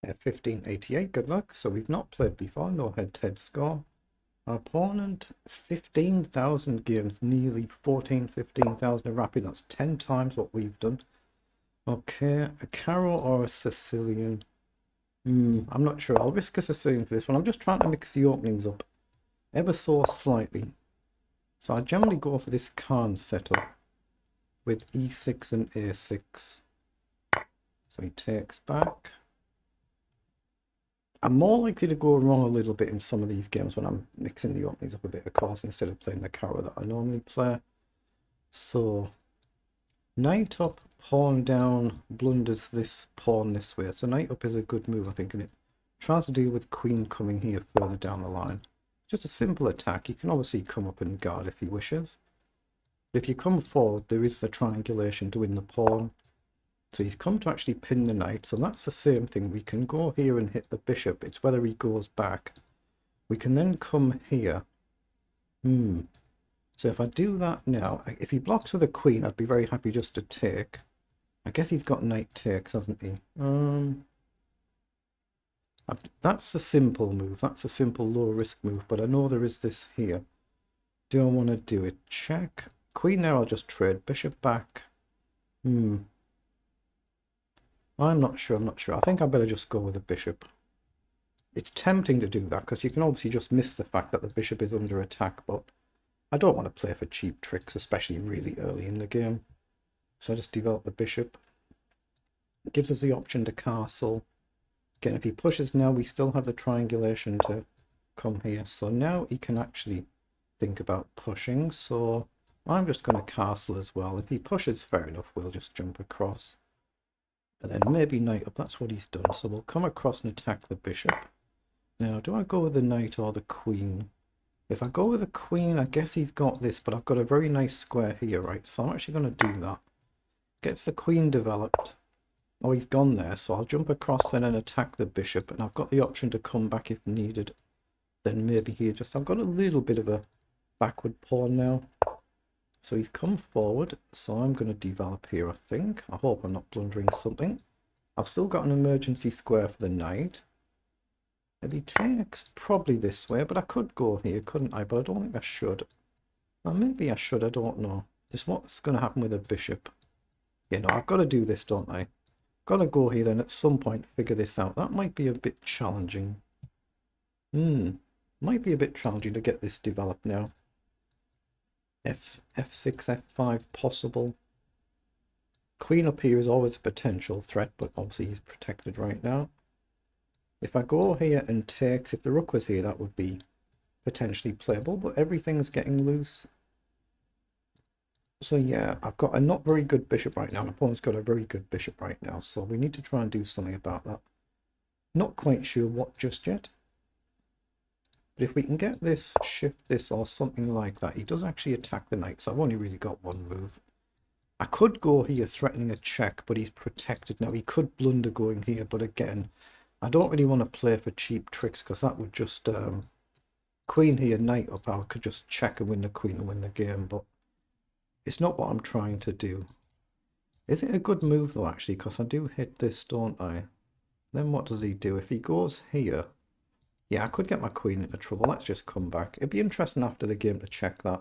1588, good luck. So we've not played before, no head-to-head score. Our opponent, 15,000 games, nearly 14, 15,000 a rapid. That's 10 times what we've done. Okay, a Carol or a Sicilian? I'm not sure. I'll risk a Sicilian for this one. I'm just trying to mix the openings up ever so slightly. So I generally go for this Khan setup with e6 and a6. So he takes back. I'm more likely to go wrong a little bit in some of these games when I'm mixing the openings up a bit, of course, instead of playing the carrot that I normally play. So, knight up, pawn down, blunders this pawn this way. So knight up is a good move, I think, and it tries to deal with queen coming here further down the line. Just a simple attack. You can obviously come up and guard if he wishes. But if you come forward, there is the triangulation to win the pawn. So he's come to actually pin the knight, so that's the same thing. We can go here and hit the bishop. It's whether he goes back. We can then come here. So if I do that now, if he blocks with a queen, I'd be very happy just to take. I guess he's got knight takes, hasn't he? That's a simple move. That's a simple low risk move, but I know there is this here. Do I want to do it? Check. Queen there, I'll just trade. Bishop back. I'm not sure. I think I better just go with the bishop. It's tempting to do that because you can obviously just miss the fact that the bishop is under attack, but I don't want to play for cheap tricks, especially really early in the game. So I just develop the bishop. It gives us the option to castle. Again, if he pushes now, we still have the triangulation to come here. So now he can actually think about pushing. So I'm just going to castle as well. If he pushes, fair enough, we'll just jump across. And then maybe knight up, that's what he's done. So we'll come across and attack the bishop. Now, do I go with the knight or the queen? If I go with the queen, I guess he's got this, but I've got a very nice square here, right? So I'm actually going to do that. Gets the queen developed. Oh, he's gone there, so I'll jump across then and attack the bishop. And I've got the option to come back if needed. Then maybe here, I've got a little bit of a backward pawn now. So he's come forward, so I'm going to develop here, I think. I hope I'm not blundering something. I've still got an emergency square for the knight. If he takes, probably this way, but I could go here, couldn't I? But I don't think I should. Or maybe I should, I don't know. Just what's going to happen with a bishop? Yeah, no, I've got to do this, don't I? Got to go here then at some point, figure this out. That might be a bit challenging. Might be a bit challenging to get this developed now. F6, F5 possible. Queen up here is always a potential threat, but obviously he's protected right now. If I go here and takes, if the rook was here, that would be potentially playable, but everything's getting loose. So yeah, I've got a not very good bishop right now. My opponent's got a very good bishop right now, so we need to try and do something about that. Not quite sure what just yet. But if we can get this, shift this or something like that, he does actually attack the knight, so I've only really got one move. I could go here threatening a check, but he's protected. Now he could blunder going here, but again, I don't really want to play for cheap tricks because that would just queen here, knight up. I could just check and win the queen and win the game, but it's not what I'm trying to do. Is it a good move though, actually? Because I do hit this, don't I? Then what does he do? If he goes here, yeah, I could get my queen into trouble. Let's just come back. It'd be interesting after the game to check that.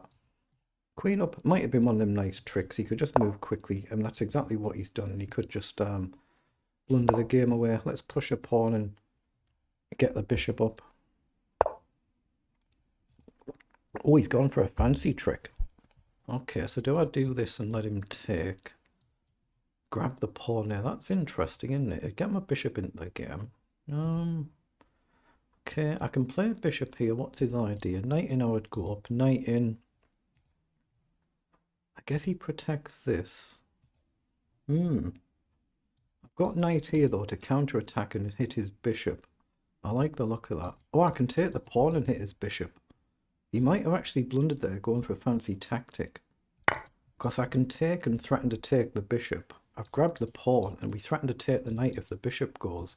Queen up might have been one of them nice tricks. He could just move quickly, and that's exactly what he's done. And he could just blunder the game away. Let's push a pawn and get the bishop up. Oh, he's gone for a fancy trick. Okay, so do I do this and let him take? Grab the pawn there. That's interesting, isn't it? Get my bishop into the game. Okay, I can play a bishop here. What's his idea? Knight in, I would go up. Knight in. I guess he protects this. I've got knight here, though, to counter-attack and hit his bishop. I like the look of that. Oh, I can take the pawn and hit his bishop. He might have actually blundered there, going for a fancy tactic. Because I can take and threaten to take the bishop. I've grabbed the pawn, and we threaten to take the knight if the bishop goes.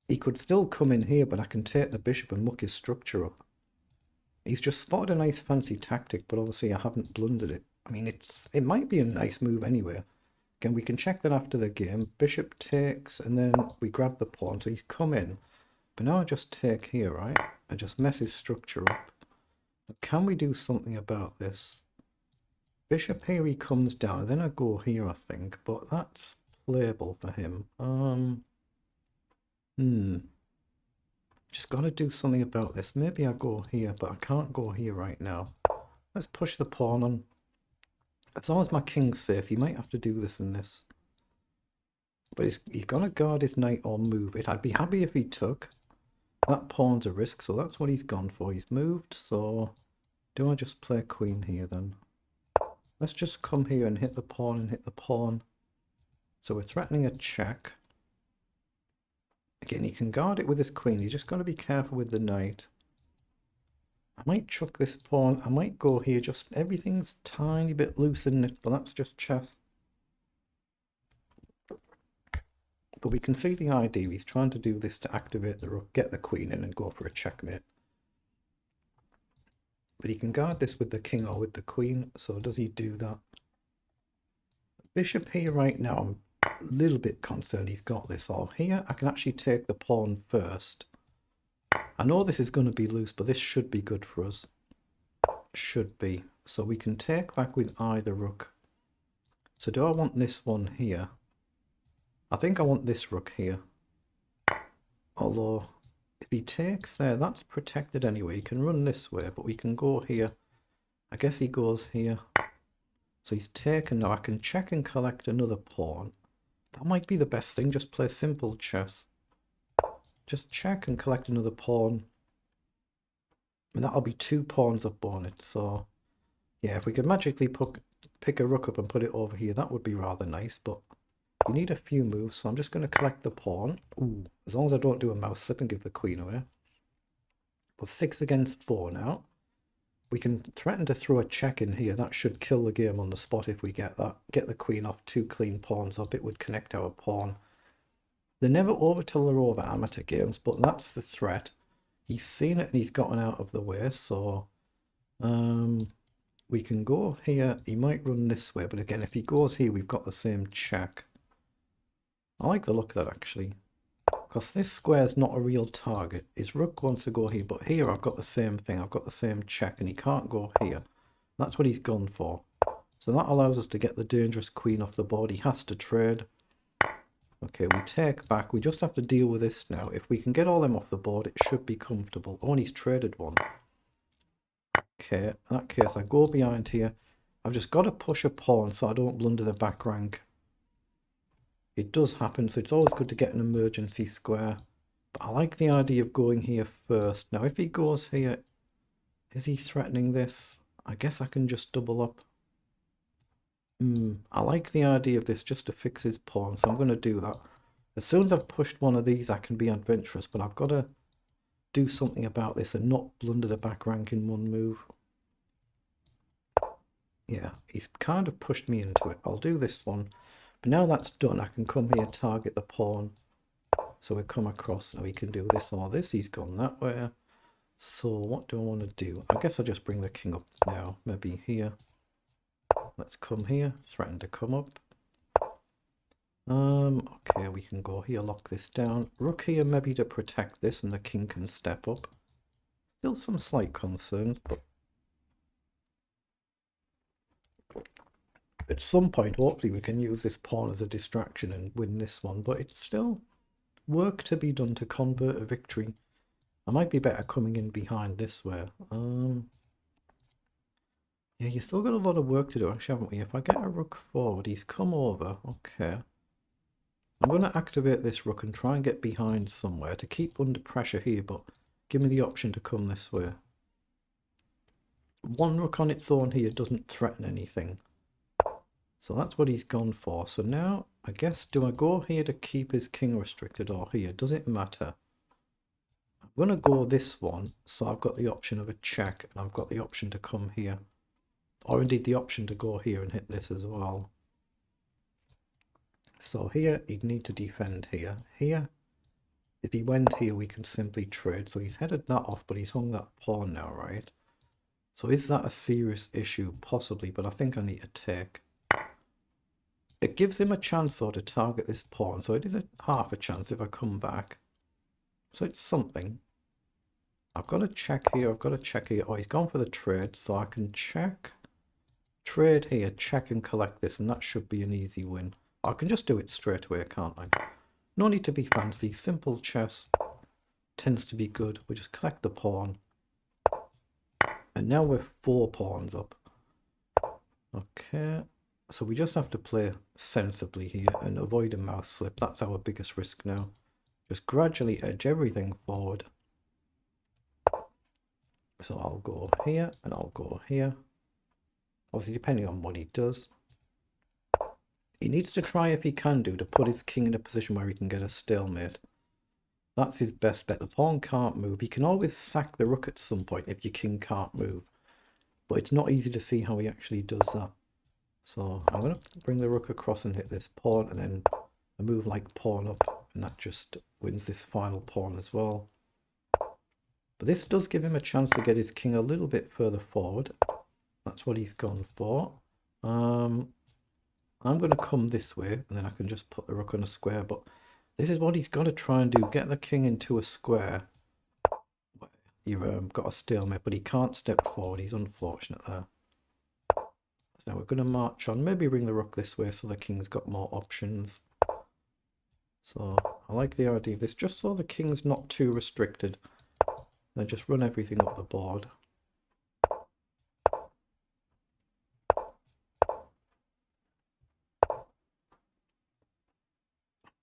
He could still come in here, but I can take the bishop and muck his structure up. He's just spotted a nice fancy tactic, but obviously I haven't blundered it. I mean, it might be a nice move anyway. Again, we can check that after the game. Bishop takes, and then we grab the pawn. So he's come in. But now I just take here, right? I just mess his structure up. Can we do something about this? Bishop here, he comes down, and then I go here, I think. But that's playable for him. Just got to do something about this. Maybe I go here, but I can't go here right now. Let's push the pawn on. As long as my king's safe, he might have to do this and this. But he's got to guard his knight or move it. I'd be happy if he took. That pawn's a risk, so that's what he's gone for. He's moved, so do I just play queen here then? Let's just come here and hit the pawn and hit the pawn. So we're threatening a check. Again, he can guard it with his queen. You just got to be careful with the knight. I might chuck this pawn. I might go here. Just everything's tiny bit loose in it, but that's just chess. But we can see the idea. He's trying to do this to activate the rook, get the queen in and go for a checkmate. But he can guard this with the king or with the queen. So does he do that? Bishop here right now, I'm a little bit concerned he's got this. Or here, I can actually take the pawn first. I know this is going to be loose, but this should be good for us. Should be. So we can take back with either rook. So do I want this one here? I think I want this rook here. Although, if he takes there, that's protected anyway. He can run this way, but we can go here. I guess he goes here. So he's taken now. I can check and collect another pawn. That might be the best thing. Just play simple chess. Just check and collect another pawn. And that'll be 2 pawns up on it. So, yeah, if we could magically pick a rook up and put it over here, that would be rather nice. But you need a few moves, so I'm just going to collect the pawn. Ooh, as long as I don't do a mouse slip and give the queen away. But 6 against 4 now. We can threaten to throw a check in here. That should kill the game on the spot if we get that. Get the queen off 2 clean pawns up. It would connect our pawn. They're never over till they're over, amateur games, but that's the threat. He's seen it and he's gotten out of the way, so we can go here. He might run this way, but again, if he goes here, we've got the same check. I like the look of that, actually, because this square is not a real target. His rook wants to go here, but here I've got the same thing. I've got the same check, and he can't go here. That's what he's gone for. So that allows us to get the dangerous queen off the board. He has to trade. Okay, we take back. We just have to deal with this now. If we can get all them off the board, it should be comfortable. Oh, and he's traded one. Okay, in that case, I go behind here. I've just got to push a pawn so I don't blunder the back rank. It does happen, so it's always good to get an emergency square. But I like the idea of going here first. Now, if he goes here, is he threatening this? I guess I can just double up. I like the idea of this just to fix his pawn, so I'm going to do that. As soon as I've pushed one of these, I can be adventurous, but I've got to do something about this and not blunder the back rank in one move. Yeah, he's kind of pushed me into it. I'll do this one. But now that's done, I can come here, target the pawn. So we come across, now we can do this or this. He's gone that way. So what do I want to do? I guess I'll just bring the king up now, maybe here. Let's come here, threaten to come up. Okay, we can go here, lock this down. Rook here maybe to protect this and the king can step up. Still some slight concerns, but at some point hopefully we can use this pawn as a distraction and win this one, but it's still work to be done to convert a victory. I might be better coming in behind this way. Yeah, you still got a lot of work to do, actually, haven't we? If I get a rook forward, he's come over. Okay. I'm going to activate this rook and try and get behind somewhere to keep under pressure here, but give me the option to come this way. One rook on its own here doesn't threaten anything. So that's what he's gone for. So now, I guess, do I go here to keep his king restricted or here? Does it matter? I'm going to go this one, so I've got the option of a check, and I've got the option to come here. Or indeed the option to go here and hit this as well. So here, he'd need to defend here. Here, if he went here, we can simply trade. So he's headed that off, but he's hung that pawn now, right? So is that a serious issue? Possibly, but I think I need to take. It gives him a chance though to target this pawn, so it is a half a chance if I come back. So it's something. I've got to check here, I've got to check here. Oh, he's gone for the trade, so I can check, trade here, check and collect this, and that should be an easy win. I can just do it straight away, can't I? No need to be fancy, simple chess tends to be good. We just collect the pawn. And now we're 4 pawns up. Okay, so we just have to play sensibly here and avoid a mouse slip. That's our biggest risk now. Just gradually edge everything forward. So I'll go here and I'll go here. Obviously, depending on what he does. He needs to try, if he can do, to put his king in a position where he can get a stalemate. That's his best bet. The pawn can't move. He can always sack the rook at some point if your king can't move. But it's not easy to see how he actually does that. So I'm going to bring the rook across and hit this pawn, and then a move like pawn up, and that just wins this final pawn as well. But this does give him a chance to get his king a little bit further forward. That's what he's gone for. I'm going to come this way, and then I can just put the rook on a square. But this is what he's got to try and do. Get the king into a square. You've got a stalemate, but he can't step forward. He's unfortunate there. So now we're going to march on. Maybe bring the rook this way so the king's got more options. So I like the idea of this, just so the king's not too restricted. Then just run everything up the board.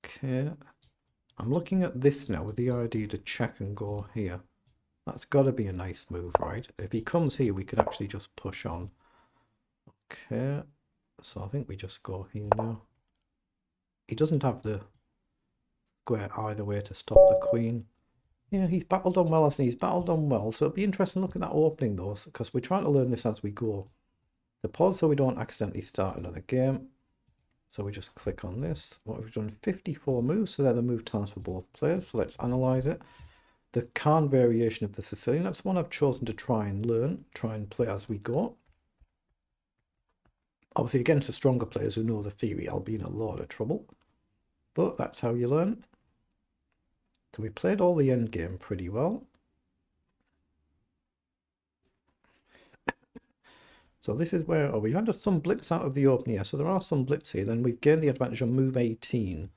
Okay. I'm looking at this now with the idea to check and go here. That's got to be a nice move, right? If he comes here, we could actually just push on. Okay. So I think we just go here now. He doesn't have the square either way to stop the queen. Yeah, he's battled on well, hasn't he? He's battled on well. So it'll be interesting to look at that opening though, because we're trying to learn this as we go. The pause so we don't accidentally start another game. So we just click on this. What we've done, 54 moves, so they're the move times for both players. So let's analyze it. The Khan variation of the Sicilian, that's one I've chosen to try and learn, try and play as we go. Obviously against the stronger players who know the theory, I'll be in a lot of trouble. But that's how you learn. So we played all the endgame pretty well. So this is where, we've had some blips out of the open here. So there are some blips here. Then we've gained the advantage on move 18.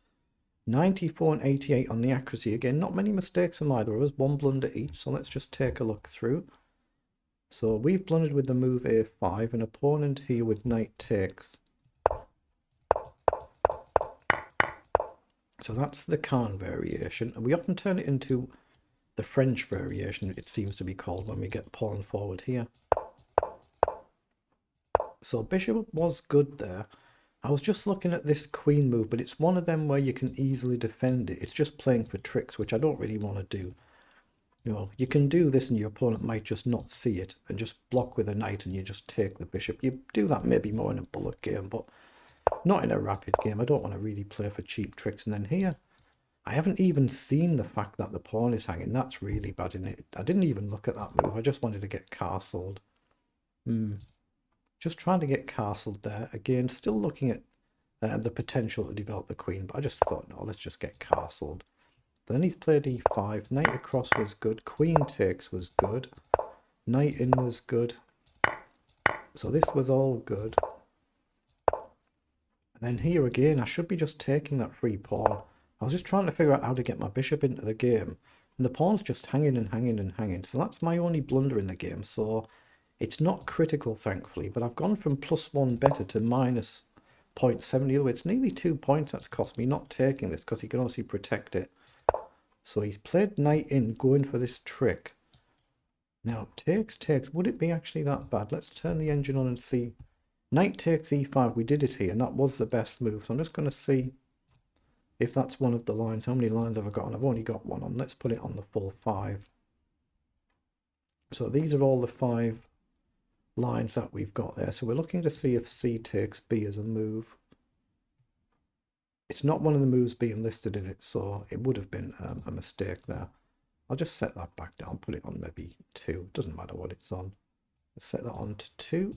94 and 88 on the accuracy. Again, not many mistakes from either of us. One blunder each. So let's just take a look through. So we've blundered with the move a5. An opponent here with knight takes. So that's the Khan variation. And we often turn it into the French variation, it seems to be called, when we get pawn forward here. So bishop was good there. I was just looking at this queen move, but it's one of them where you can easily defend it. It's just playing for tricks, which I don't really want to do. You know, you can do this and your opponent might just not see it and just block with a knight and you just take the bishop. You do that maybe more in a bullet game, but not in a rapid game. I don't want to really play for cheap tricks. And then here, I haven't even seen the fact that the pawn is hanging. That's really bad in it. I didn't even look at that move. I just wanted to get castled. Just trying to get castled there. Again, still looking at the potential to develop the queen, but I just thought, no, let's just get castled. Then he's played e5. Knight across was good. Queen takes was good. Knight in was good. So this was all good. And then here again, I should be just taking that free pawn. I was just trying to figure out how to get my bishop into the game. And the pawn's just hanging and hanging and hanging. So that's my only blunder in the game. So it's not critical, thankfully. But I've gone from +1 better to minus 0.7 the other way. It's nearly 2 points that's cost me not taking this, because he can obviously protect it. So he's played knight in, going for this trick. Now, takes. Would it be actually that bad? Let's turn the engine on and see. Knight takes e5. We did it here, and that was the best move. So I'm just going to see if that's one of the lines. How many lines have I got on? I've only got one on. Let's put it on the full 5. So these are all the 5 lines that we've got there. So we're looking to see if C takes B as a move. It's not one of the moves being listed, is it? So it would have been a mistake there. I'll just set that back down, put it on maybe 2. Doesn't matter what it's on. Let's set that on to 2.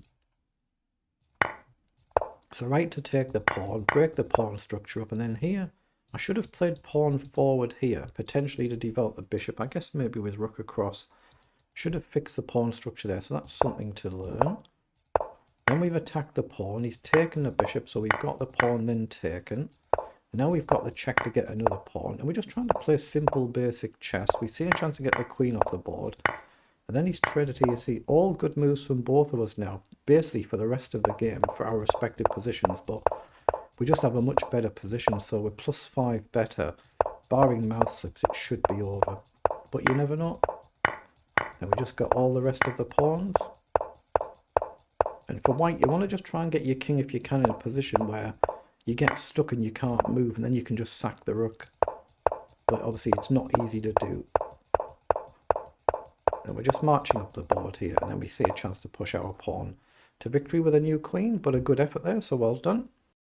So right to take the pawn, break the pawn structure up, and then here, I should have played pawn forward here, potentially to develop the bishop. I guess maybe with rook across. Should have fixed the pawn structure there, so that's something to learn. Then we've attacked the pawn. He's taken the bishop, so we've got the pawn then taken. Now we've got the check to get another pawn, and we're just trying to play simple basic chess. We've seen a chance to get the queen off the board, and then he's traded here. You see, all good moves from both of us now, basically for the rest of the game, for our respective positions, but we just have a much better position, so we're +5 better. Barring mouse slips, it should be over, but you never know. Now we just got all the rest of the pawns. And for white, you want to just try and get your king, if you can, in a position where you get stuck and you can't move, and then you can just sack the rook. But obviously it's not easy to do. And we're just marching up the board here, and then we see a chance to push our pawn to victory with a new queen, but a good effort there, so well done.